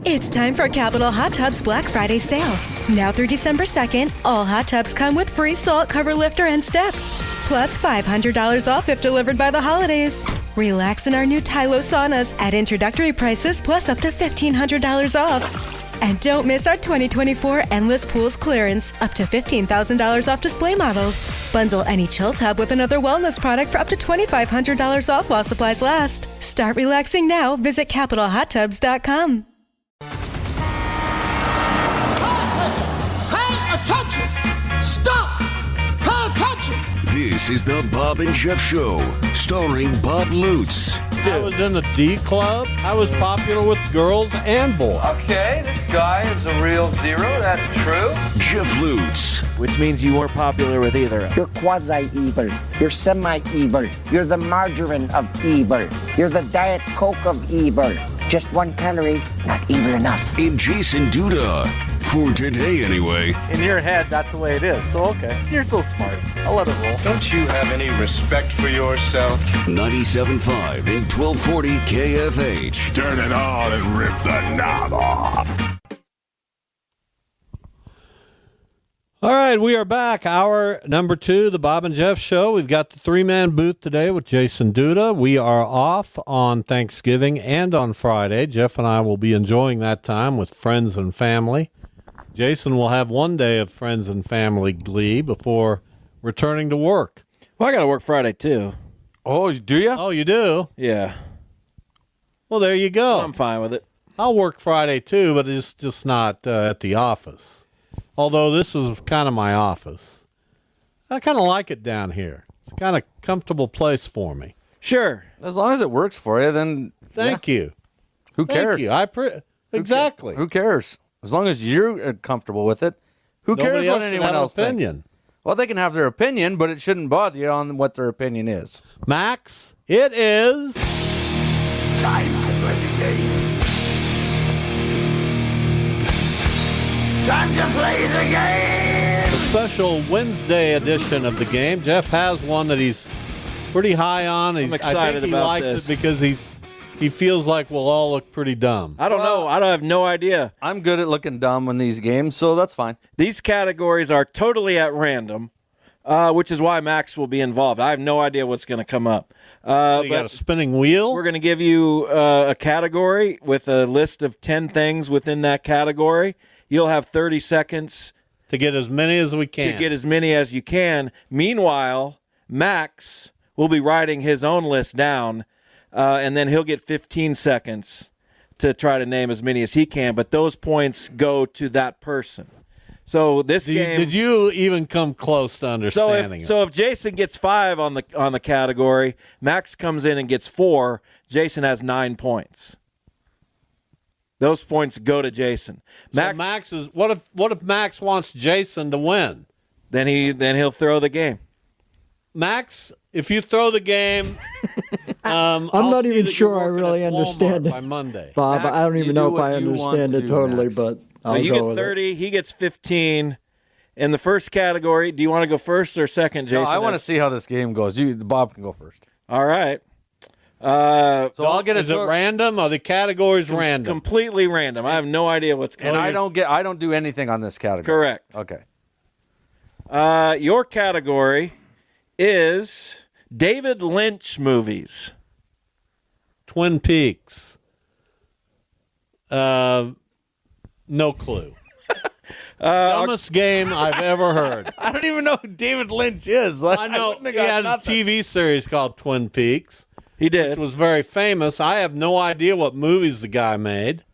It's time for Capital Hot Tubs Black Friday sale. Now through December 2nd, all hot tubs come with free salt cover lifter and steps. Plus $500 off if delivered by the holidays. Relax in our new Tylo saunas at introductory prices plus up to $1,500 off. And don't miss our 2024 Endless Pools clearance, up to $15,000 off display models. Bundle any chill tub with another wellness product for up to $2,500 off while supplies last. Start relaxing now. Visit CapitalHotTubs.com. Stop! Pay attention! This is the Bob and Jeff Show, starring Bob Lutz. I was in the D Club. I was popular with girls and boys. Okay, this guy is a real zero. That's true. Jeff Lutz. Which means you weren't popular with either. You're quasi-evil. You're semi-evil. You're the margarine of evil. You're the Diet Coke of evil. Just 1 calorie, not evil enough. And Jason Duda. For today, anyway. In your head, that's the way it is. So, okay. You're so smart. I'll let it roll. Don't you have any respect for yourself? 97.5 and 1240 KFH. Turn it on and rip the knob off. All right, we are back. Hour number 2, the Bob and Jeff Show. We've got the 3-man booth today with Jason Duda. We are off on Thanksgiving and on Friday. Jeff and I will be enjoying that time with friends and family. Jason will have 1 day of friends and family glee before returning to work. Well, I got to work Friday, too. Oh, do you? Oh, you do? Yeah. Well, there you go. I'm fine with it. I'll work Friday, too, but it's just not at the office. Although this is kind of my office. I kind of like it down here. It's kind of comfortable place for me. Sure. As long as it works for you, then Thank you. Who cares? Thank you. Exactly. Who cares? As long as you're comfortable with it, who Nobody cares else what should anyone have else an opinion. thinks? Well, they can have their opinion, but it shouldn't bother you on what their opinion is. Max, it is Time to play the game. Time to play the game. a special Wednesday edition of the game. Jeff has one that he's pretty high on. I'm I excited think he about likes this. it because he feels like we'll all look pretty dumb. I don't know. I don't have no idea. I'm good at looking dumb in these games, so that's fine. These categories are totally at random, which is why Max will be involved. I have no idea what's going to come up. You got a spinning wheel? We're going to give you a category with a list of 10 things within that category. You'll have 30 seconds to get as many as we can. to get as many as you can. Meanwhile, Max will be writing his own list down, and then he'll get 15 seconds to try to name as many as he can, but those points go to that person. So this game... Did you even come close to understanding it? So if Jason gets 5 on the category, Max comes in and gets 4, Jason has 9 points. Those points go to Jason. Max is what if Max wants Jason to win? Then he'll throw the game. Max, if you throw the game, I'm not even sure I really understand it by Monday. Bob. Max, I don't even know if I you want understand to it do, totally, Max. but So I'll you go get with 30, he gets 15. In the first category, do you want to go first or second, Jason? No, I want to see how this game goes. Bob can go first. All right. So I'll get Is it random? Are the categories random? Completely random. I have no idea what's going And on. I don't do anything on this category. Correct. Okay. Your category is David Lynch movies. Twin Peaks. No clue. Dumbest game I've ever heard. I don't even know who David Lynch is. I know he had a TV series called Twin Peaks. He did. It was very famous. I have no idea what movies the guy made,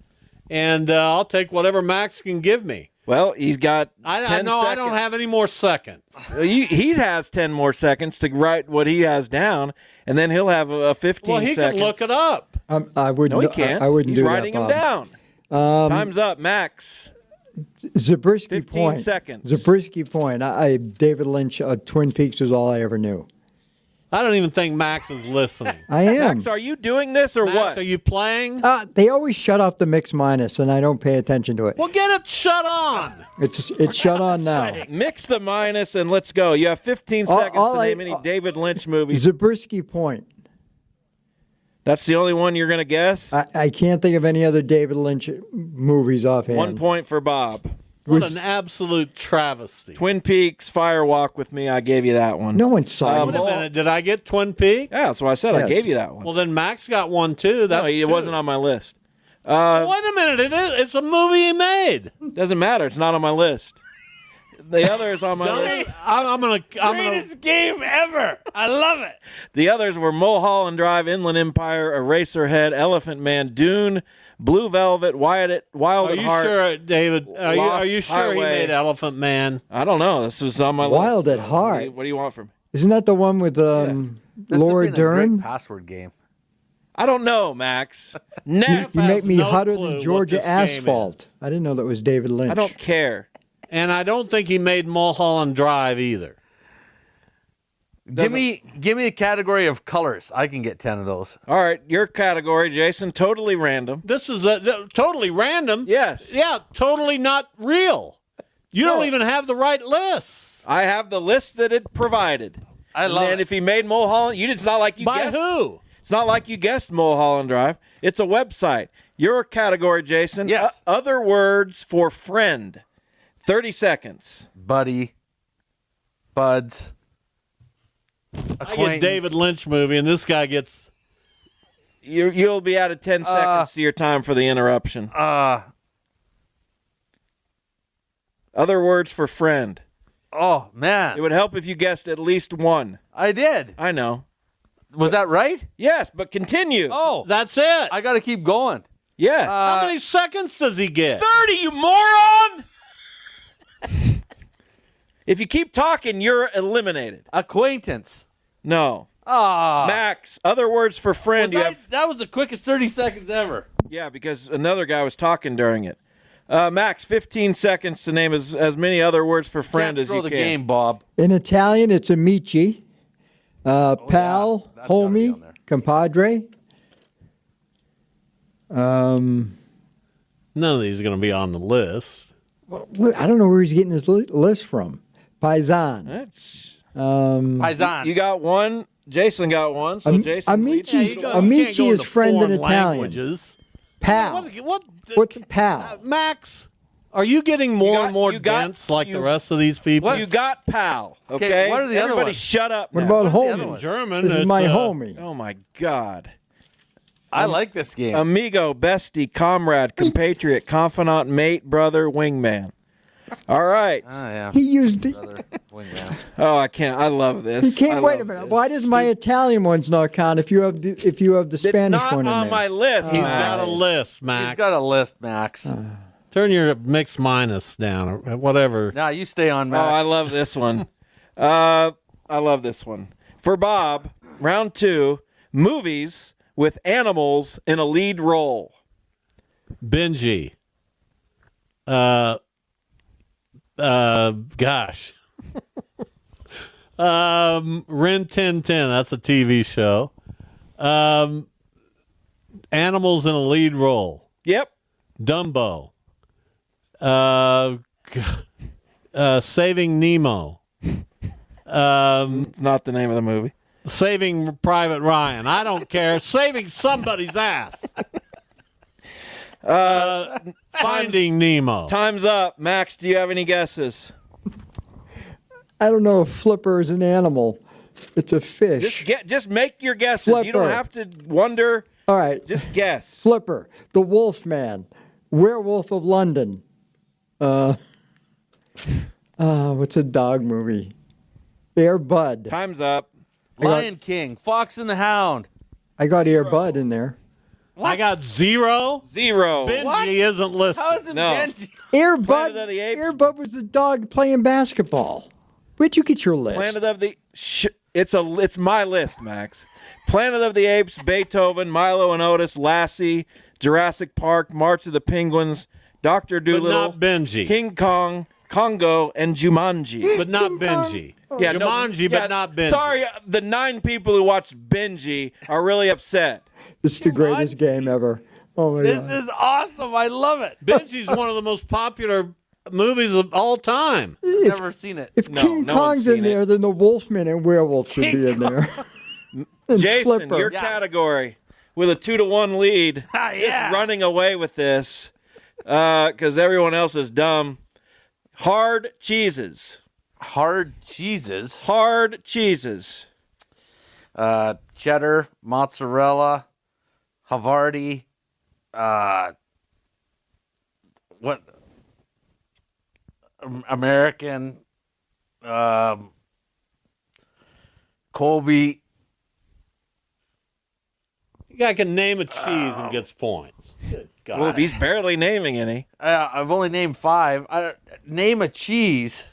and I'll take whatever Max can give me. Well, he's got 10 I seconds. don't have any more seconds. He has 10 more seconds to write what he has down, and then he'll have a 15 Well, he seconds. can look it up. I wouldn't. No, he can't. I wouldn't He's do writing that, them Bob. down. Time's up, Max. Zabriskie 15 Point. seconds. Zabriskie Point. David Lynch. Twin Peaks was all I ever knew. I don't even think Max is listening. I am. Max, are you doing this or Max, what? are you playing? They always shut off the mix minus, and I don't pay attention to it. Well, get it shut on. It's shut on now. Mix the minus and let's go. You have 15 seconds to name any David Lynch movies. Zabriskie Point. That's the only one you're going to guess? I can't think of any other David Lynch movies offhand. 1 point for Bob. What an absolute travesty. Twin Peaks, Fire Walk with Me. I gave you that one. No one saw Wait a minute. Did I get Twin Peaks? Yeah, that's what I said. Yes. I gave you that one. Well, then Max got one, too. No, it wasn't on my list. Wait a minute. It's a movie he made. Doesn't matter. It's not on my list. The other is on my list. I'm gonna. Greatest game ever. I love it. The others were Mulholland Drive, Inland Empire, Eraserhead, Elephant Man, Dune, Blue Velvet, Wild Are at you Heart. sure, David? Are you sure Highway. he made Elephant Man? I don't know. This was on my Wild list. at Heart. What do you want from me? Isn't that the one with This Laura has been a great Dern? password game. I don't know, Max. Neff. You make me no hotter clue than what Georgia this game Asphalt. is. I didn't know that was David Lynch. I don't care. And I don't think he made Mulholland Drive either. Give me a category of colors. I can get 10 of those. All right, your category, Jason, totally random. This is totally random. Yes. Yeah, totally not real. You don't even have the right list. I have the list that it provided. I love And it. if he made Mulholland, it's not like you By guessed. who? It's not like you guessed Mulholland Drive. It's a website. Your category, Jason. Yes. Other words for friend. 30 seconds. Buddy, buds, I get David Lynch movie, and this guy gets. You'll be out of 10 seconds to your time for the interruption. Other words for friend. Oh, man. It would help if you guessed at least one. I did. I know. Was that right? Yes, but continue. Oh, That's it. I got to keep going. Yes. How many seconds does he get? 30, you moron! If you keep talking, you're eliminated. Acquaintance. No. Ah. Max, other words for friend. That was the quickest 30 seconds ever. Yeah, because another guy was talking during it. Max, 15 seconds to name as many other words for friend Can't as throw you the can. game, Bob. In Italian, it's amici, pal, That's gotta be homie, on there. compadre. None of these are going to be on the list. I don't know where he's getting his list from. Paisan. That's- Paisan. You got one. Jason got one. So Jason. Amici's, You can't Amici go is into friend in foreign Italian. languages. Pal. What? What's pal? Max, are you getting more and more you got- dense like you- the rest of these people? You got pal. Okay. Okay, what are the other Everybody ones? shut up. What now. about the other homie? one? German. This is it's, my homie. Oh my God. I like this game. Amigo, bestie, comrade, compatriot, confidant, mate, brother, wingman. All right. yeah. He used. Wingman. Oh, I can't. I love this. He can't. I Wait a love minute. this. Why does my Italian ones not count? If you have the It's Spanish not one in on there. my list. He's Max. got a list, He's Max. got a list, Max. Turn your mixed minus down or whatever. Nah, you stay on, Oh, Max. I love this one. I love this one. For Bob, round 2, movies with animals in a lead role. Benji. Gosh. Rin Tin Tin. That's a TV show. Animals in a lead role. Yep. Dumbo. Saving Nemo. It's not the name of the movie. Saving Private Ryan. I don't care. Saving somebody's ass. Finding Nemo. Time's up. Max, do you have any guesses? I don't know if Flipper is an animal. It's a fish. Just make your guesses. You don't Flipper. have to wonder. All right. Just guess. Flipper, the Wolf Man, Werewolf of London. What's a dog movie? Air Bud. Time's up. Lion King, Fox and the Hound. I got Air Bud in there. I got 0. 0. Benji isn't listed. How is it No. Benji? Air Bud. of the Apes. Air Bud was a dog playing basketball. Where'd you get your list? Planet of the it's my list, Max. Planet of the Apes, Beethoven, Milo and Otis, Lassie, Jurassic Park, March of the Penguins, Dr. But Dolittle, not Benji. King Kong, Congo, and Jumanji. But not Benji. Yeah, no- Jumanji, yeah, but not Benji. Sorry, the 9 people who watched Benji are really upset. This is the greatest game ever. Oh my This God. is awesome. I love it. Benji's one of the most popular movies of all time. Never seen it. If No, King no one's Kong's in seen there, it. then the Wolfman and Werewolf should be in there. And Jason, Flipper. your category. with a 2-1 lead. Yeah. Just running away with this because everyone else is dumb. Hard cheeses. Hard cheeses. Hard cheeses. Cheddar, mozzarella, Havarti, what? American, Colby. You guy can name a cheese and gets points. Good God. Well, he's barely naming any. I've only named 5. Name a cheese.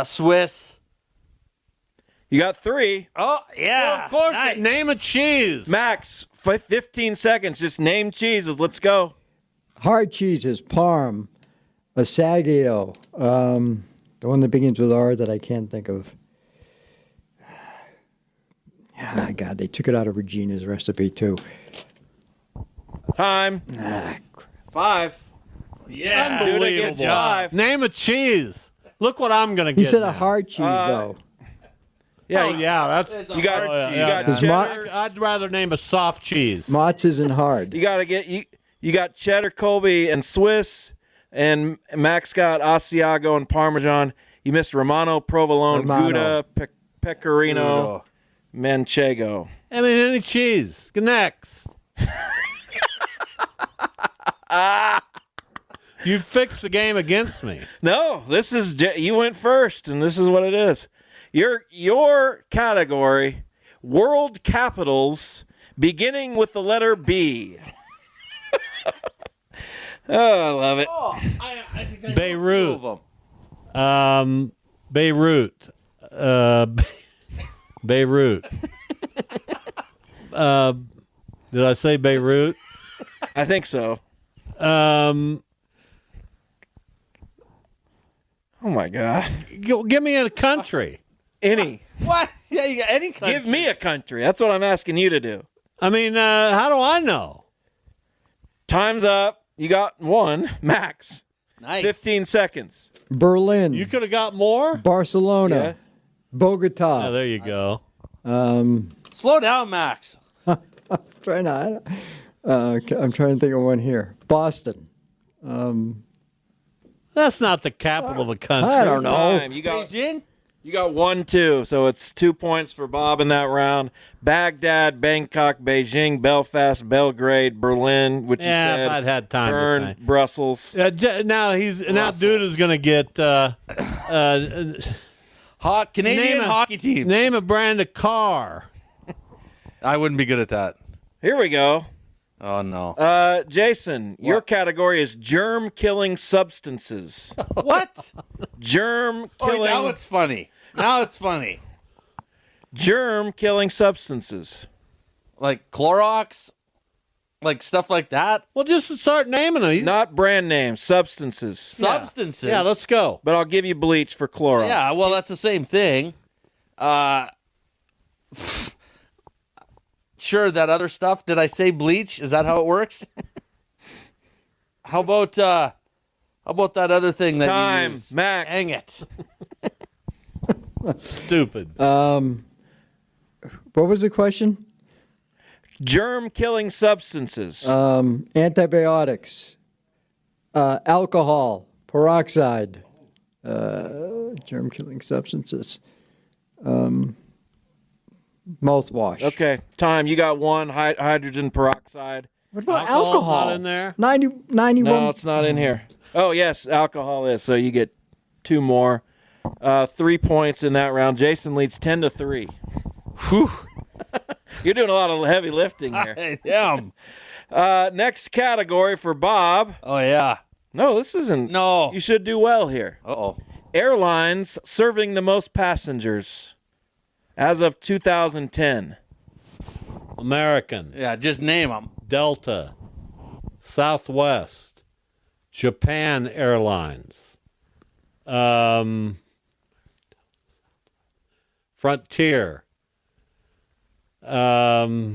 Swiss. You got 3. Oh, yeah. Well, of course, Nice. name a cheese. Max, 15 seconds. Just name cheeses. Let's go. Hard cheeses, Parm, Asagio, the one that begins with R that I can't think of. Ah, God, they took it out of Regina's recipe, too. Time. 5. Yeah. Do it again. Unbelievable. 5. Name a cheese. Look what I'm going to get. He said now. a hard cheese, though. Yeah, Oh, yeah. That's, you got hard you got Because cheddar. I'd rather name a soft cheese. Mozz isn't hard. You got to get you got cheddar, Colby, and Swiss, and Max got Asiago and Parmesan. You missed Romano, Provolone, Romano. Gouda, Pecorino, Manchego. I mean, any cheese. Next. You fixed the game against me. No, this is you went first, and this is what it is. Your category: world capitals beginning with the letter B. Oh, I love it. I think I Beirut. know 2 of them. Beirut. Beirut. Did I say Beirut? I think so. Oh my God! Give me a country. Any? What? Yeah, you got any country. Give me a country. That's what I'm asking you to do. I mean, how do I know? Time's up. You got 1, Max. Nice. 15 seconds. Berlin, You could have got more. Barcelona, Yeah. Bogota. Oh, there you go. Slow down, Max. I'm trying to think of one here. Boston. That's not the capital of a country. I don't know. Time. You got Beijing? 1, 2. So it's 2 points for Bob in that round. Baghdad, Bangkok, Beijing, Belfast, Belgrade, Berlin, which you Yeah, said. if I'd had time to Bern, think. Brussels. Now Duda's going to get Canadian hockey team. name a brand of car. I wouldn't be good at that. Here we go. Oh, no. Jason, your category is germ-killing substances. What? Germ-killing. Oh, now it's funny. Germ-killing substances. Like Clorox? Like stuff like that? Well, just start naming them. Not brand names, substances. Substances? Yeah, let's go. But I'll give you bleach for Clorox. Yeah, well, that's the same thing. Sure, that other stuff. Did I say bleach? Is that how it works? How about that other thing that Time, you use? Max. Dang it. Stupid. What was the question? Germ-killing substances. Antibiotics, alcohol, peroxide, germ-killing substances, mouthwash. Okay, time. You got 1, hydrogen peroxide. What about Alcohol's alcohol? not in there? 91. No, it's not in here. Oh, yes, alcohol is. So you get 2 more. 3 points in that round. Jason leads 10-3. Whew. You're doing a lot of heavy lifting here. I am. Next category for Bob. Oh, yeah. No, this isn't. No. You should do well here. Uh-oh. Airlines serving the most passengers as of 2010. American, Yeah, just name them. Delta, Southwest, Japan Airlines, Frontier, TWA.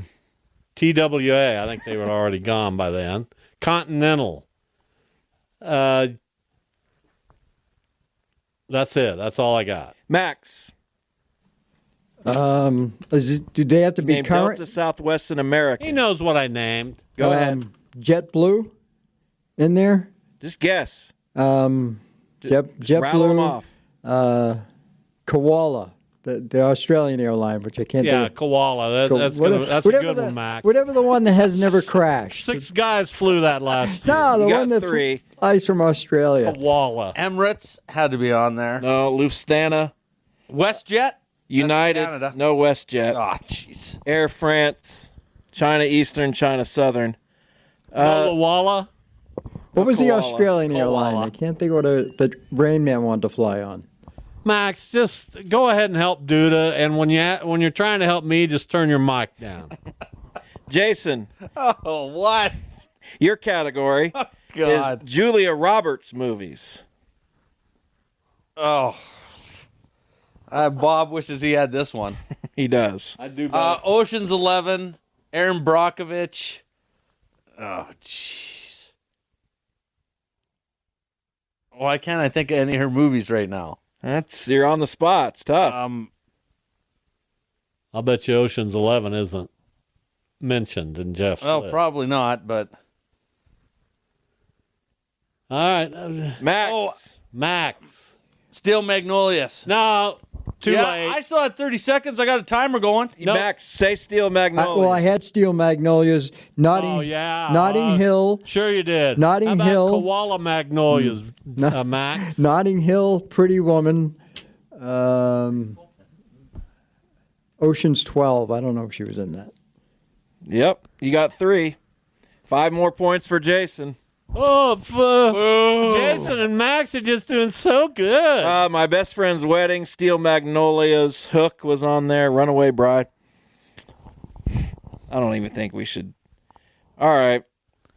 I think they were already gone by then. Continental. That's it. That's all I got. Max. Do they have to be Named current? Delta Southwest and American. He knows what I named. Go ahead. JetBlue in there? Just guess. Just rattle them JetBlue. off. Koala, the Australian airline, which I can't Yeah, think of. koala. That's a good one, Mac. Whatever the one that has never crashed. 6 guys flew that last year. No, the You got one that three. flies from Australia. Koala. Emirates had to be on there. No, Lufthansa. WestJet? United. Canada. No WestJet. Oh, jeez. Air France. China Eastern, China Southern. Walla Walla. What was the Koala. Australian airline? Koala. I can't think what the Rain Man wanted to fly on. Max, just go ahead and help Duda, and when you're trying to help me, just turn your mic down. Jason, Oh, what? your category is God. Julia Roberts movies. Oh. Bob wishes he had this one. He does. I do. Ocean's 11, Aaron Brockovich. Oh, jeez. Why can't I think of any of her movies right now? You're on the spot. It's tough. I'll bet you Ocean's 11 isn't mentioned in Jeff's Well, list. probably not, but All right, Max. Max. Steel Magnolias. No, too Yeah, late. I still had 30 seconds. I got a timer going. No. Max, say Steel Magnolia. I had Steel Magnolias, Notting, Oh, yeah. Notting Hill, Sure you did. Notting How about Hill. Koala Magnolias, Max. Notting Hill, Pretty Woman, Ocean's 12. I don't know if she was in that. Yep, you got 3. 5 more points for Jason. Oh, Jason and Max are just doing so good. My best friend's wedding, Steel Magnolias, Hook was on there, Runaway Bride. I don't even think we should. All right.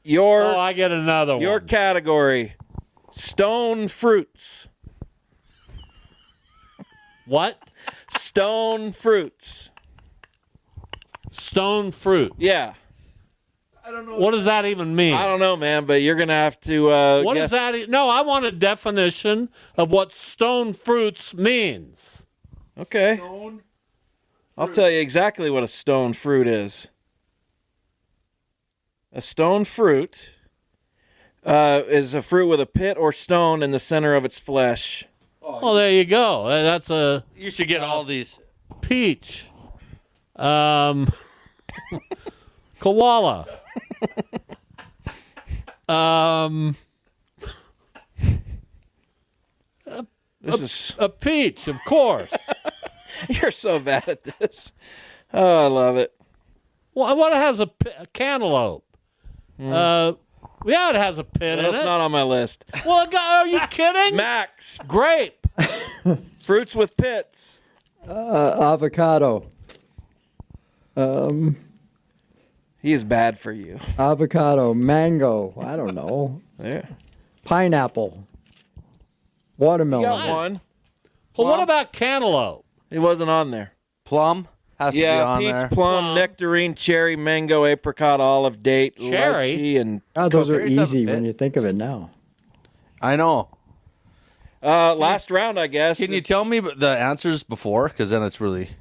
I get another one. Your category, Stone Fruits. What? Stone Fruits. Stone fruit. Yeah. What does that even mean? I don't know, man, but you're going to have to What guess. does that? No, I want a definition of what stone fruits means. Okay. I'll tell you exactly what a stone fruit is. A stone fruit is a fruit with a pit or stone in the center of its flesh. Well, there you go. That's a You should get all these. peach. Koala. This is A peach, of course. You're so bad at this. Oh, I love it. Well, what has a cantaloupe? Yeah, it has a pit in That's it. not on my list. Well, are you kidding? Max, Grape. fruits with pits. Avocado. He is bad for you. Avocado. Mango. I don't know. Yeah. Pineapple. You Watermelon. got one. Well, what about cantaloupe? He wasn't on there. Plum has to be Yeah, on peach, there. plum, nectarine, cherry, mango, apricot, olive, date, Cherry? lychee, and Oh, those are Berries have a easy pit. when you think of it now. I know. last round, I guess. Can you tell me the answers before? Because then it's really.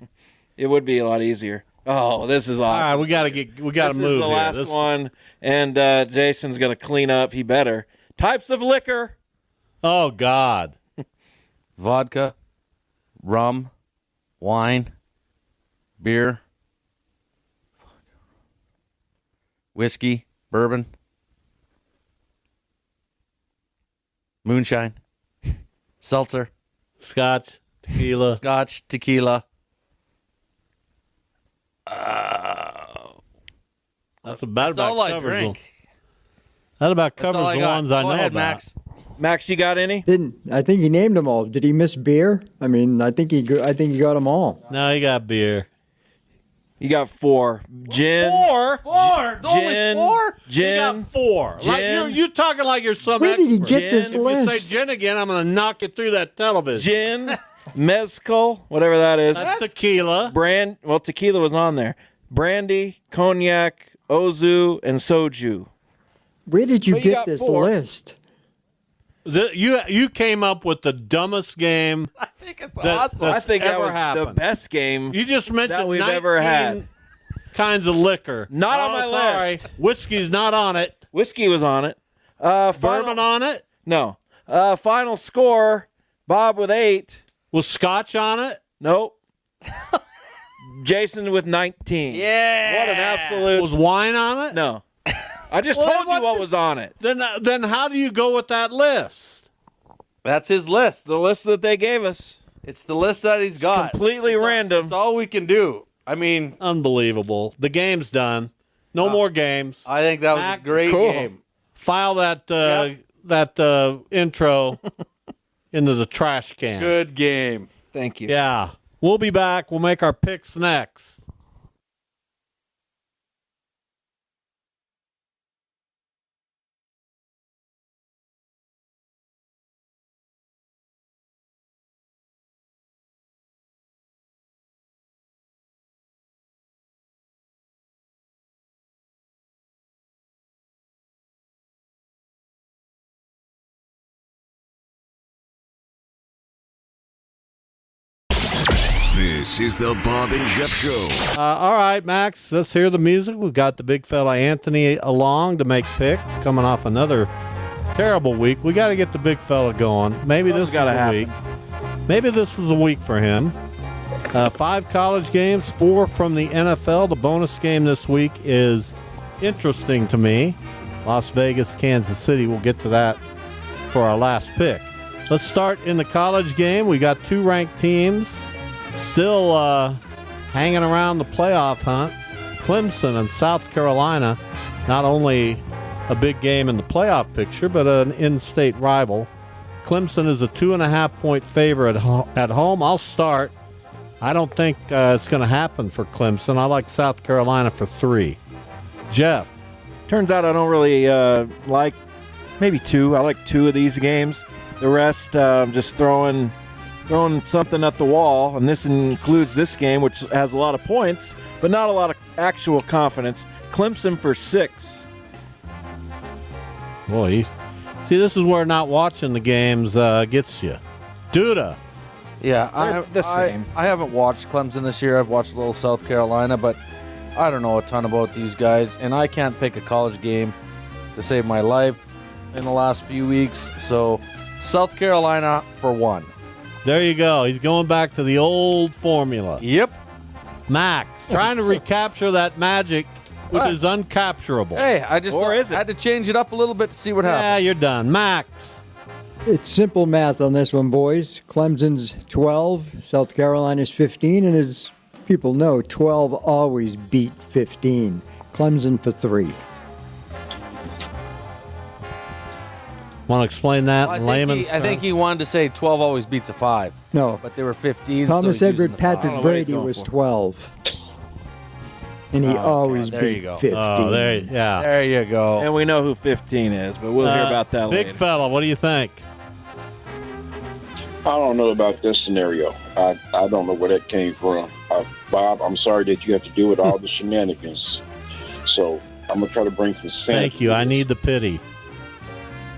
It would be a lot easier. Oh, this is awesome. All right, we got to this move is the here. last This- one, and Jason's gonna clean up. He better. Types of liquor. Oh God. Vodka, rum, wine, beer, whiskey, bourbon, moonshine, seltzer, Scotch, tequila. scotch, tequila. That's about That's all I covers drink. them. That about That's all covers I the got. ones I Go know ahead, about. Max. Max, you got any? I think he named them all. Did he miss beer? I mean, I think he got them all. No, you got beer. You got 4. Gin. Four. Gin. You Gin. got 4. Like Gin. you talking like you're some Where did he expert. get this Gin. If you list? say gin again, I'm going to knock you through that television. Gin. Mezcal. Whatever that is. That's tequila. Tequila was on there. Brandy, cognac, ozu, and soju. Where did you Well, you get got this 4. list? You came up with the dumbest game. I think it's That- awesome. I think that was happened. the best game You just mentioned that we've 19 ever had. kinds of liquor. Not on my sorry. list. Whiskey's not on it. Whiskey was on it. Bourbon on it. No. Final score, Bob with 8. Was scotch on it? Nope. Jason with 19. Yeah. What an absolute. Was wine on it? No. I just Well, told you what was on it. Then how do you go with that list? That's his list. The list that they gave us. It's the list that he's got. Completely random. It's all we can do. I mean, Unbelievable. The game's done. No more games. I think that was Max, a great cool. game. File that intro into the trash can. Good game. Thank you. Yeah. We'll be back. We'll make our picks next. This is the Bob and Jeff Show. All right, Max, let's hear the music. We've got the big fella Anthony along to make picks, coming off another terrible week. We got to get the big fella going. Maybe Something's this gotta is a happen. week. Maybe this was a week for him. 5 college games, 4 from the NFL. The bonus game this week is interesting to me. Las Vegas, Kansas City. We'll get to that for our last pick. Let's start in the college game. We got 2 ranked teams still hanging around the playoff hunt. Clemson and South Carolina, not only a big game in the playoff picture, but an in-state rival. Clemson is a 2.5-point favorite at home. I'll start. I don't think it's going to happen for Clemson. I like South Carolina for 3. Jeff. Turns out I don't really like maybe 2. I like 2 of these games. The rest, just throwing something at the wall, and this includes this game, which has a lot of points, but not a lot of actual confidence. Clemson for 6. Boy, see, this is where not watching the games gets you. Duda. Yeah, They're the same. I haven't watched Clemson this year. I've watched a little South Carolina, but I don't know a ton about these guys, and I can't pick a college game to save my life in the last few weeks. So, South Carolina for 1. There you go. He's going back to the old formula. Yep. Max, trying to recapture that magic, which is uncapturable. Hey, I just Or is it? had to change it up a little bit to see what Yeah, happens. you're done. Max. It's simple math on this one, boys. Clemson's 12, South Carolina's 15, and as people know, 12 always beat 15. Clemson for 3. Want to explain that in layman's I think he wanted to say 12 always beats a 5, No, but they were 15. Thomas so he's using Edward the Patrick 5. know what he's Brady going was for. 12. And he always there you beat go. 15. Oh, yeah. There you go. And we know who 15 is, but we'll hear about that Big later. fella, what do you think? I don't know about this scenario. I don't know where that came from. Bob, I'm sorry that you have to deal with all the shenanigans. So I'm going to try to bring some sense. Thank you. I need the pity.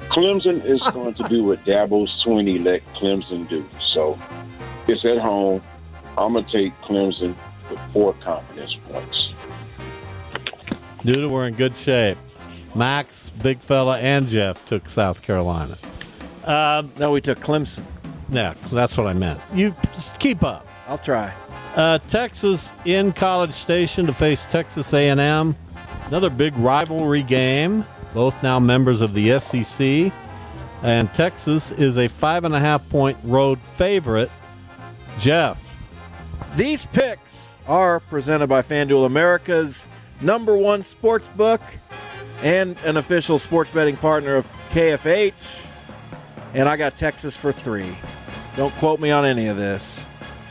Clemson is going to do what Dabo Swinney let Clemson do. So it's at home. I'm going to take Clemson with 4 confidence points. Dude, we're in good shape. Max, big fella, and Jeff took South Carolina. No, we took Clemson. Yeah, that's what I meant. You just keep up. I'll try. Texas in College Station to face Texas A&M. Another big rivalry game. Both now members of the SEC. And Texas is a 5.5-point road favorite. Jeff. These picks are presented by FanDuel, America's #1 sports book and an official sports betting partner of KFH. And I got Texas for 3. Don't quote me on any of this.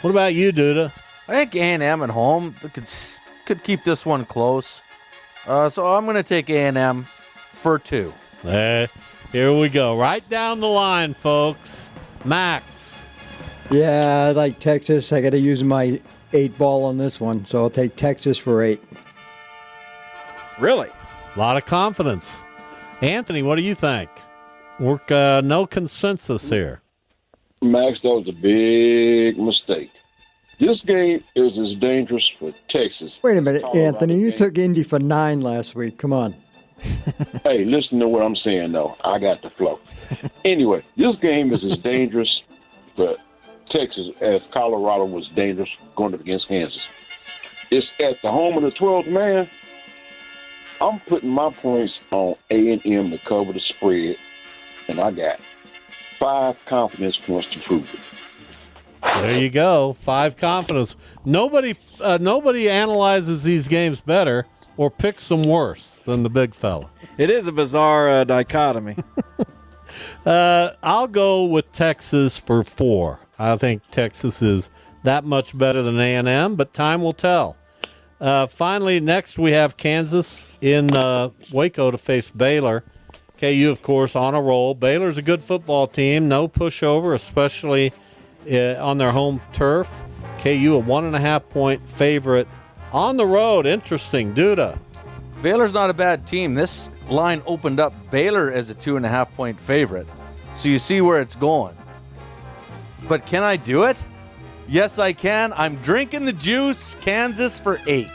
What about you, Duda? I think A&M at home could keep this one close. So I'm going to take A&M for 2. Here we go. Right down the line, folks. Max. Yeah, I like Texas. I got to use my 8 ball on this one, so I'll take Texas for 8. Really? A lot of confidence. Anthony, what do you think? No consensus here. Max, that was a big mistake. This game is as dangerous for Texas. Wait a minute, Colorado Anthony. You game. took Indy for 9 last week. Come on. Hey, listen to what I'm saying, though. I got the flow. Anyway, this game is as dangerous for Texas as Colorado was dangerous going up against Kansas. It's at the home of the 12th man. I'm putting my points on A&M to cover the spread, and I got 5 confidence points to prove it. There you go. 5 confidence. Nobody analyzes these games better or picks them worse than the big fella. It is a bizarre dichotomy. I'll go with Texas for 4. I think Texas is that much better than A&M, but time will tell. Finally, next we have Kansas in Waco to face Baylor. KU, of course, on a roll. Baylor's a good football team. No pushover, especially on their home turf. KU a 1.5-point favorite on the road. Interesting. Duda. Baylor's not a bad team. This line opened up Baylor as a 2.5-point favorite. So you see where it's going. But can I do it? Yes, I can. I'm drinking the juice. Kansas for 8.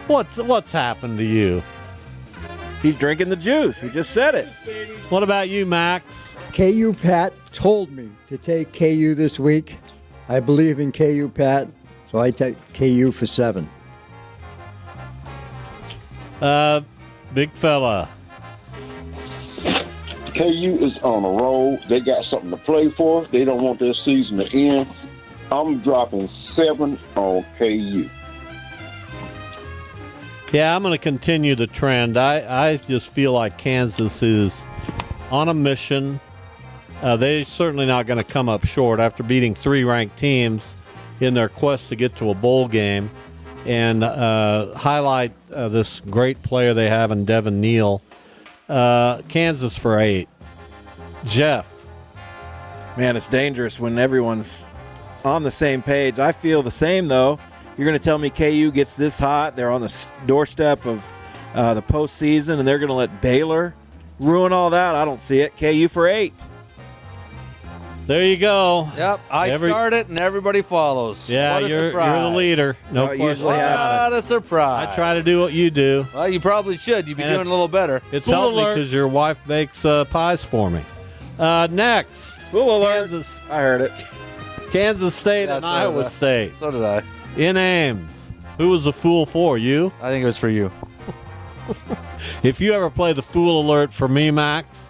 What's happened to you? He's drinking the juice. He just said it. What about you, Max? KU Pat told me to take KU this week. I believe in KU Pat, so I take KU for 7. Big fella. KU is on a roll. They got something to play for. They don't want their season to end. I'm dropping 7 on KU. Yeah, I'm going to continue the trend. I just feel like Kansas is on a mission. They're certainly not going to come up short after beating 3 ranked teams in their quest to get to a bowl game and highlight this great player they have in Devin Neal. Kansas for 8. Jeff. Man, it's dangerous when everyone's on the same page. I feel the same, though. You're going to tell me KU gets this hot. They're on the doorstep of the postseason, and they're going to let Baylor ruin all that? I don't see it. KU for 8. There you go. Yep, I start it, and everybody follows. Yeah, you're the leader. No question about it. What a surprise. I try to do what you do. Well, you probably should. You'd be doing a little better. It's healthy because your wife bakes pies for me. Next. Fool alert. Kansas. I heard it. Kansas State and Iowa State. So did I. In Ames. Who was the fool for? You? I think it was for you. If you ever play the fool alert for me, Max,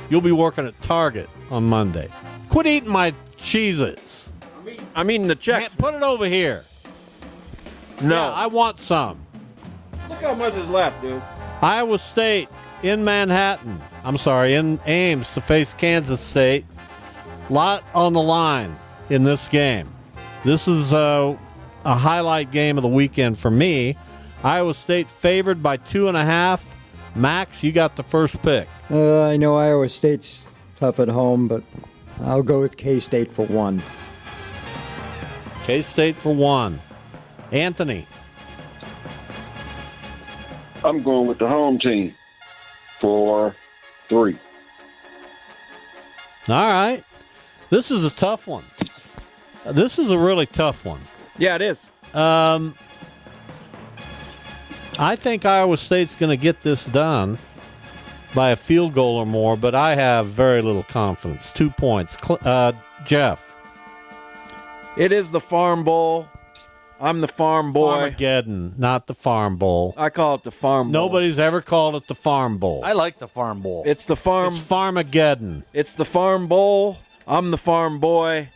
you'll be working at Target on Monday. Quit eating my Cheez-Its. I mean the checks. Put it over here. No. Yeah, I want some. Look how much is left, dude. Iowa State in Manhattan. I'm sorry, in Ames to face Kansas State. Lot on the line in this game. This is a highlight game of the weekend for me. Iowa State favored by 2.5. Max, you got the first pick. I know Iowa State's tough at home, but I'll go with K-State for 1. K-State for 1. Anthony. I'm going with the home team for 3. All right. This is a tough one. This is a really tough one. Yeah, it is. I think Iowa State's going to get this done by a field goal or more, but I have very little confidence. 2 points. Jeff. It is the Farm Bowl. I'm the Farm Boy. Farmageddon, not the Farm Bowl. I call it the Farm Bowl. Nobody's ever called it the Farm Bowl. I like the Farm Bowl. It's the Farm. It's Farmageddon. It's the Farm Bowl. I'm the Farm Boy.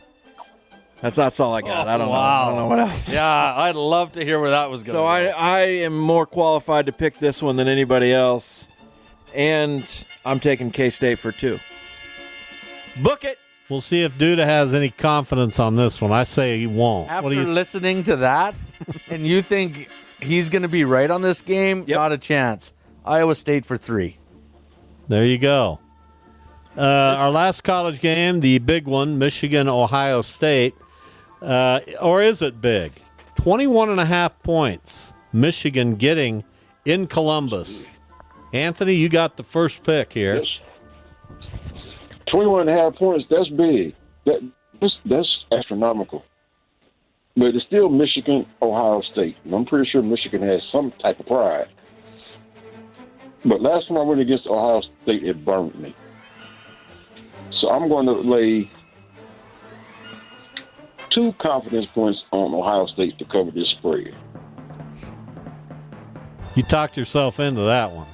That's all I got. I don't know. I don't know what else. Yeah, I'd love to hear where that was going. So I am more qualified to pick this one than anybody else, and I'm taking K-State for 2. Book it. We'll see if Duda has any confidence on this one. I say he won't. After listening to that, and you think he's going to be right on this game, not a chance. Iowa State for 3. There you go. Our last college game, the big one, Michigan-Ohio State. Or is it big? 21.5 points. Michigan getting in Columbus. Anthony, you got the first pick here. Yes. 21.5 points, that's big. That's astronomical. But it's still Michigan, Ohio State. And I'm pretty sure Michigan has some type of pride. But last time I went against Ohio State, it burned me. So I'm going to lay 2 confidence points on Ohio State to cover this spread. You talked yourself into that one.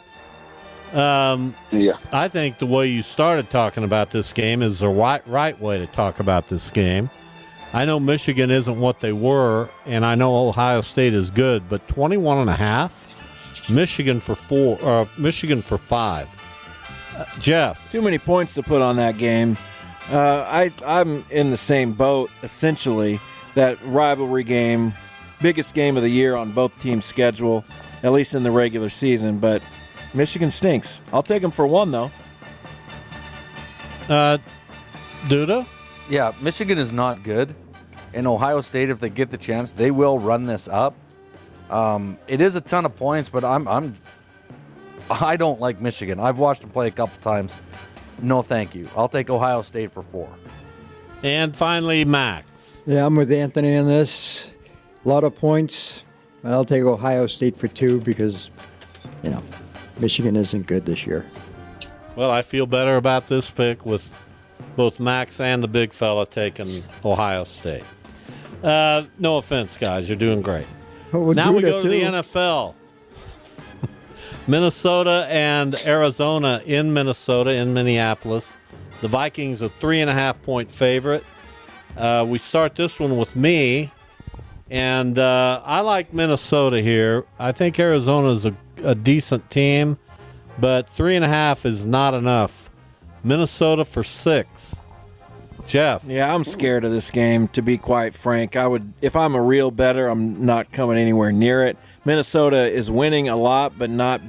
Yeah. I think the way you started talking about this game is the right way to talk about this game. I know Michigan isn't what they were, and I know Ohio State is good, but 21.5, Michigan for 4, Michigan for 5. Jeff, too many points to put on that game. I'm in the same boat, essentially. That rivalry game, biggest game of the year on both teams' schedule, at least in the regular season, but Michigan stinks. I'll take them for 1, though. Duda? Yeah, Michigan is not good. And Ohio State, if they get the chance, they will run this up. It is a ton of points, but I don't like Michigan. I've watched them play a couple times. No, thank you. I'll take Ohio State for 4. And finally, Max. Yeah, I'm with Anthony on this. A lot of points. I'll take Ohio State for 2 because, Michigan isn't good this year. Well, I feel better about this pick with both Max and the big fella taking Ohio State. No offense, guys. You're doing great. Now we go to the NFL. Minnesota and Arizona in Minnesota, in Minneapolis. The Vikings a 3.5-point favorite. We start this one with me, and I like Minnesota here. I think Arizona is a decent team, but 3.5 is not enough. Minnesota for 6. Jeff. Yeah, I'm scared of this game, to be quite frank. If I'm a real bettor, I'm not coming anywhere near it. Minnesota is winning a lot, but not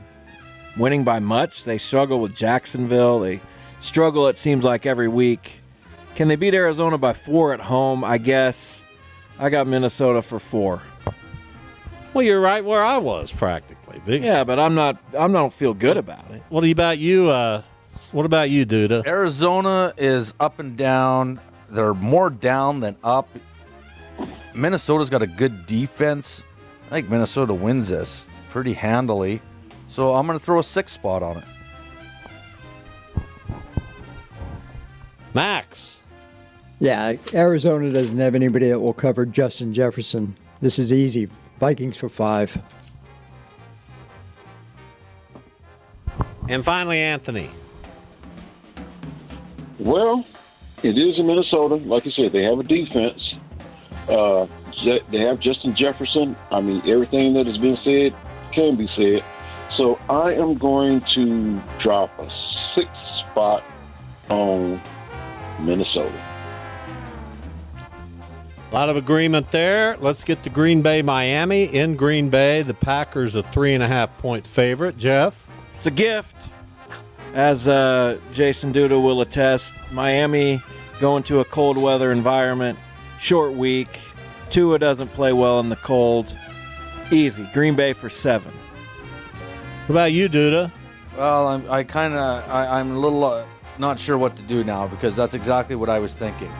winning by much. They struggle with Jacksonville. They struggle, it seems like, every week. Can they beat Arizona by 4 at home? I guess. I got Minnesota for 4. Well, you're right where I was, practically. Yeah, but I don't feel good about it. What about you, Duda? Arizona is up and down. They're more down than up. Minnesota's got a good defense. I think Minnesota wins this pretty handily. So I'm going to throw a 6 spot on it. Max. Yeah, Arizona doesn't have anybody that will cover Justin Jefferson. This is easy. Vikings for 5. And finally, Anthony. Well, it is in Minnesota. Like you said, they have a defense. They have Justin Jefferson. I mean, everything that has been said can be said. So I am going to drop a 6 spot on Minnesota. A lot of agreement there. Let's get to Green Bay, Miami. In Green Bay, the Packers a 3.5-point favorite. Jeff? It's a gift. As Jason Duda will attest, Miami going to a cold weather environment, short week. Tua doesn't play well in the cold. Easy. Green Bay for 7. What about you, Duda? Well, I'm a little not sure what to do now because that's exactly what I was thinking.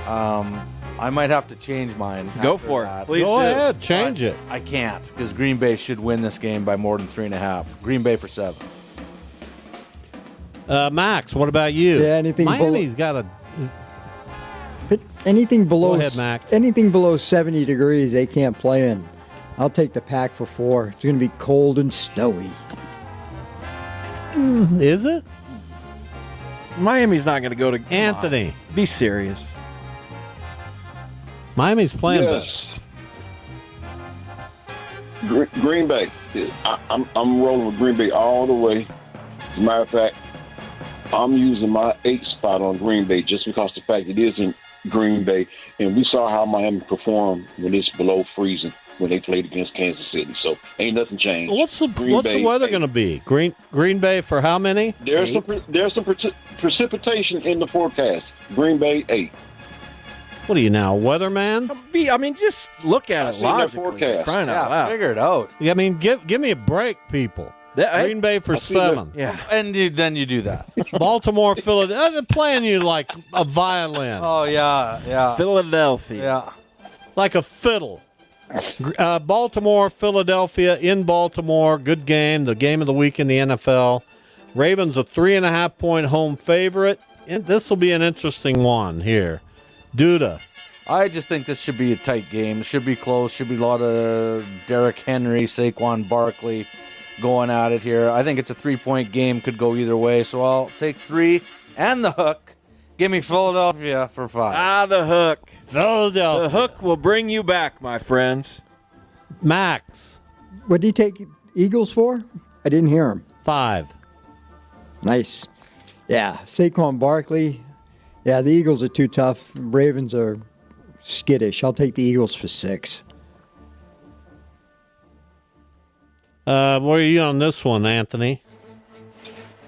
I might have to change mine. Go for it. Please go do. ahead. Change it. I can't because Green Bay should win this game by more than 3.5. Green Bay for 7. Max, what about you? Yeah, anything Miami's got a... Anything below, Go ahead, Max. Anything below 70 degrees, they can't play in. I'll take the Pack for 4. It's going to be cold and snowy. Is it? Miami's not going to go to... Anthony. Be serious. Miami's playing better. Green Bay. I'm rolling with Green Bay all the way. As a matter of fact, I'm using my 8 spot on Green Bay just because the fact it is in Green Bay, and we saw how Miami performed when it's below freezing when they played against Kansas City. So ain't nothing changed. What's the weather going to be? Green Bay for how many? There's some precipitation in the forecast. Green Bay 8. What are you now, weatherman? I mean, just look at it logically. Forecast. Crying out loud. Figure it out. I mean, give me a break, people. Green Bay for 7. Yeah, and then you do that. Baltimore, Philadelphia. They're playing you like a violin. Oh, yeah. Philadelphia. Yeah. Like a fiddle. Baltimore, Philadelphia in Baltimore. Good game. The game of the week in the NFL. Ravens a 3.5-point home favorite. And this will be an interesting one here. Duda. I just think this should be a tight game. It should be close. Should be a lot of Derrick Henry, Saquon Barkley going at it here. I think it's a 3-point game. Could go either way. So I'll take 3 and the hook. Give me Philadelphia for 5. The hook. Philadelphia. The hook will bring you back, my friends. Max. What did he take Eagles for? I didn't hear him. 5. Nice. Yeah, Saquon Barkley. Yeah, the Eagles are too tough. Ravens are skittish. I'll take the Eagles for 6. Where are you on this one, Anthony?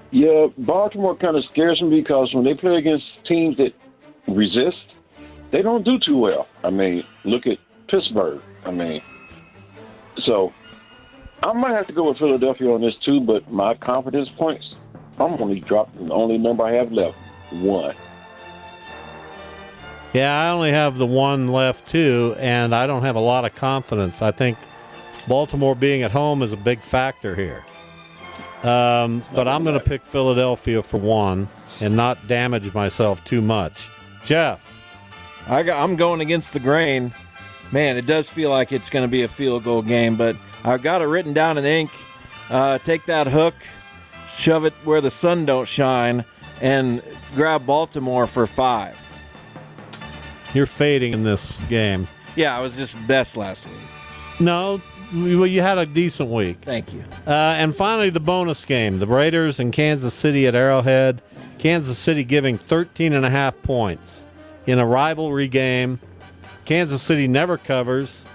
Yeah, Baltimore kind of scares me because when they play against teams that resist, they don't do too well. I mean, look at Pittsburgh. So I might have to go with Philadelphia on this too, but my confidence points, I'm only dropping the only number I have left, 1. Yeah, I only have the 1 left too, and I don't have a lot of confidence. I think Baltimore being at home is a big factor here. But I'm going to pick Philadelphia for 1 and not damage myself too much. Jeff. I'm going against the grain. Man, it does feel like it's going to be a field goal game, but I've got it written down in ink. Take that hook, shove it where the sun don't shine, and grab Baltimore for 5. You're fading in this game. Yeah, I was just best last week. No, well, you had a decent week. Thank you. And finally, the bonus game. The Raiders and Kansas City at Arrowhead. Kansas City giving 13.5 points in a rivalry game. Kansas City never covers.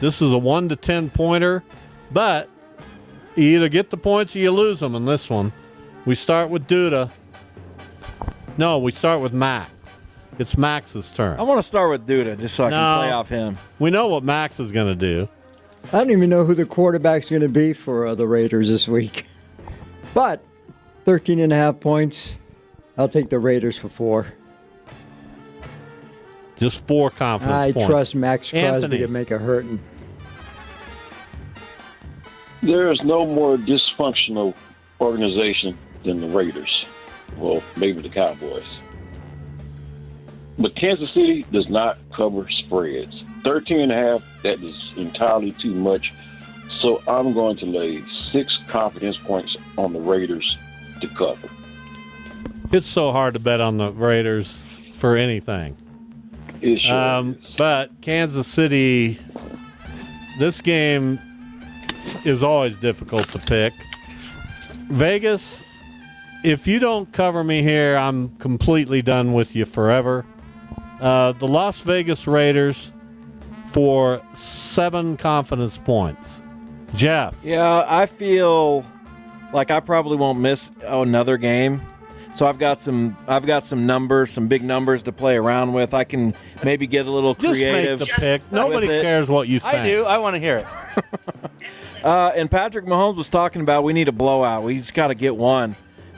This is a 1 to 10 pointer, but you either get the points or you lose them in this one. We start with Duda. No, we start with Max. It's Max's turn. I want to start with Duda just so I can play off him. We know what Max is going to do. I don't even know who the quarterback's going to be for the Raiders this week. But 13.5 points. I'll take the Raiders for 4. Just 4 confidence points. I trust Max Crosby Anthony. to make a hurting. There is no more dysfunctional organization than the Raiders. Well, maybe the Cowboys. But Kansas City does not cover spreads. 13.5, that is entirely too much. So I'm going to lay 6 confidence points on the Raiders to cover. It's so hard to bet on the Raiders for anything. It sure is. But Kansas City, this game is always difficult to pick. Vegas, if you don't cover me here, I'm completely done with you forever. The Las Vegas Raiders for 7 confidence points. Jeff. Yeah, I feel like I probably won't miss another game. So I've got some numbers, some big numbers to play around with. I can maybe get a little creative. Just make the pick. Nobody cares what you think. I do. I want to hear it. And Patrick Mahomes was talking about we need a blowout. We just got to get one.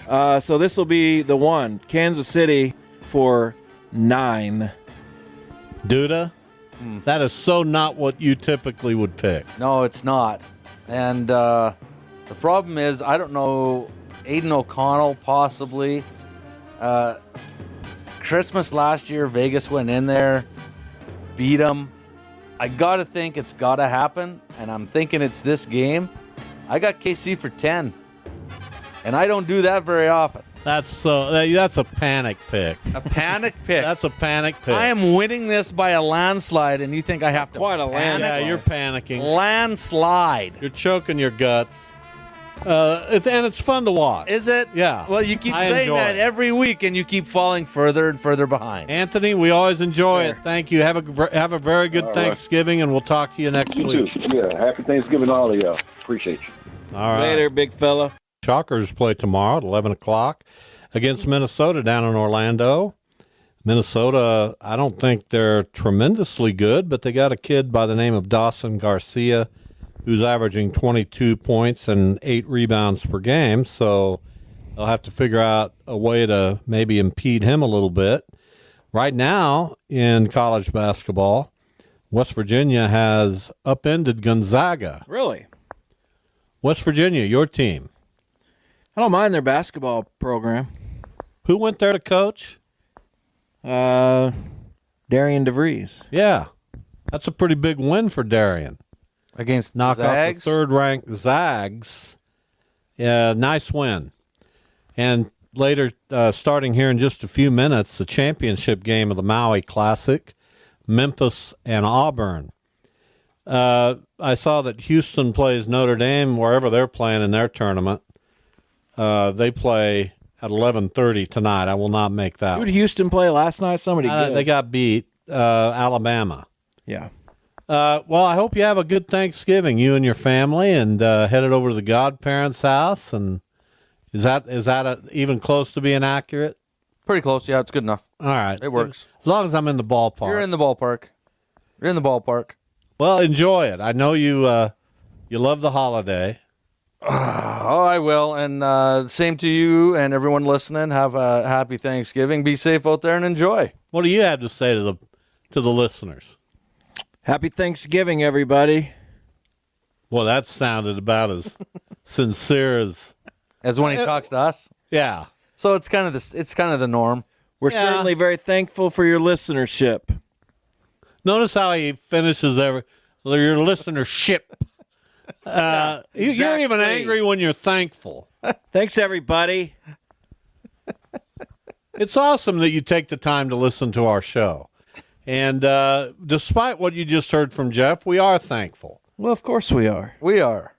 So this will be the one. Kansas City for 9. Duda? That is so not what you typically would pick. No, it's not. And the problem is, I don't know, Aiden O'Connell possibly. Christmas last year, Vegas went in there, beat them. I got to think it's got to happen, and I'm thinking it's this game. I got KC for 10, and I don't do that very often. That's a panic pick. A panic pick. That's a panic pick. I am winning this by a landslide, and you think I have to quite a landslide. Yeah, you're panicking. Landslide. You're choking your guts. And it's fun to watch. Is it? Yeah. Well, you keep I saying enjoy that it. every week, and you keep falling further and further behind. Anthony, we always enjoy it. Thank you. Have a very good Thanksgiving, and we'll talk to you next You week. too. Yeah, happy Thanksgiving to all of y'all. Appreciate you. All right. Later, big fella. Shockers play tomorrow at 11 o'clock against Minnesota down in Orlando. Minnesota, I don't think they're tremendously good, but they got a kid by the name of Dawson Garcia who's averaging 22 points and 8 rebounds per game. So they'll have to figure out a way to maybe impede him a little bit. Right now in college basketball, West Virginia has upended Gonzaga. Really? West Virginia, your team. I don't mind their basketball program. Who went there to coach? Darian DeVries. Yeah. That's a pretty big win for Darian. Against Knock Zags? off the third-ranked Zags. Yeah, nice win. And later, starting here in just a few minutes, the championship game of the Maui Classic, Memphis and Auburn. I saw that Houston plays Notre Dame wherever they're playing in their tournament. They play at 11:30 tonight. I will not make that. Who did Houston play last night? Somebody good. They got beat, Alabama. Yeah. Well, I hope you have a good Thanksgiving, you and your family, and headed over to the godparents' house. And is that even close to being accurate? Pretty close. Yeah, it's good enough. All right, It works. as long as I'm in the ballpark. You're in the ballpark. You're in the ballpark. Well, enjoy it. I know you love the holiday. Oh, I will. And same to you and everyone listening. Have a happy Thanksgiving. Be safe out there and enjoy. What do you have to say to the listeners? Happy Thanksgiving, everybody. Well, that sounded about as sincere as when he talks to us. Yeah. So it's kind of the norm. We're certainly very thankful for your listenership. Notice how he finishes your listenership. You're even angry when you're thankful. Thanks, everybody. It's awesome that you take the time to listen to our show. And despite what you just heard from Jeff, we are thankful. Well, of course we are. We are.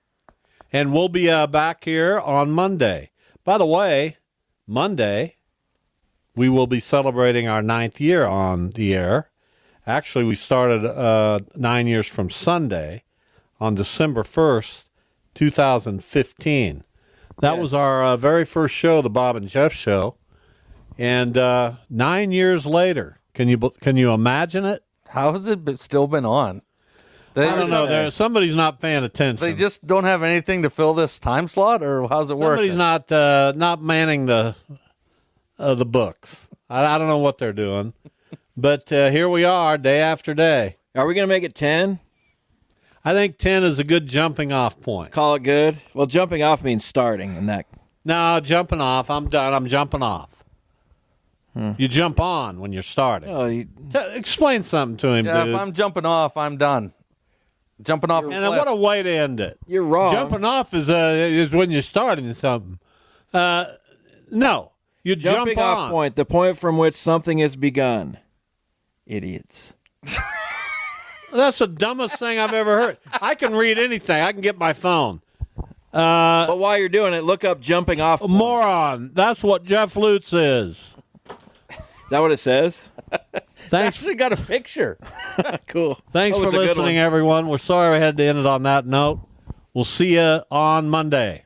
And we'll be back here on Monday. By the way, Monday, we will be celebrating our 9th year on the air. Actually, we started 9 years from Sunday on December 1st, 2015. That was our very first show, the Bob and Jeff Show. And 9 years later, can you imagine it? How has it still been on? I don't know. Somebody's not paying attention. They just don't have anything to fill this time slot, or how's it work? Somebody's not manning the books. I don't know what they're doing, but here we are, day after day. Are we going to make it 10? I think 10 is a good jumping off point. Call it good? Well, jumping off means starting, and that. No, jumping off. I'm done. I'm jumping off. You jump on when you're starting. Oh, explain something to him, Yeah, dude. if I'm jumping off, I'm done. Jumping off. And what a way to end it. You're wrong. Jumping off is when you're starting something. No, you Jumping jump off on. point, the point from which something is begun. Idiots. That's the dumbest thing I've ever heard. I can read anything. I can get my phone. But while you're doing it, look up jumping off point. Moron. That's what Jeff Lutz is. Is that what it says? Thanks. Actually got a picture. Cool. Thanks That for was a good listening, one. everyone. We're sorry we had to end it on that note. We'll see you on Monday.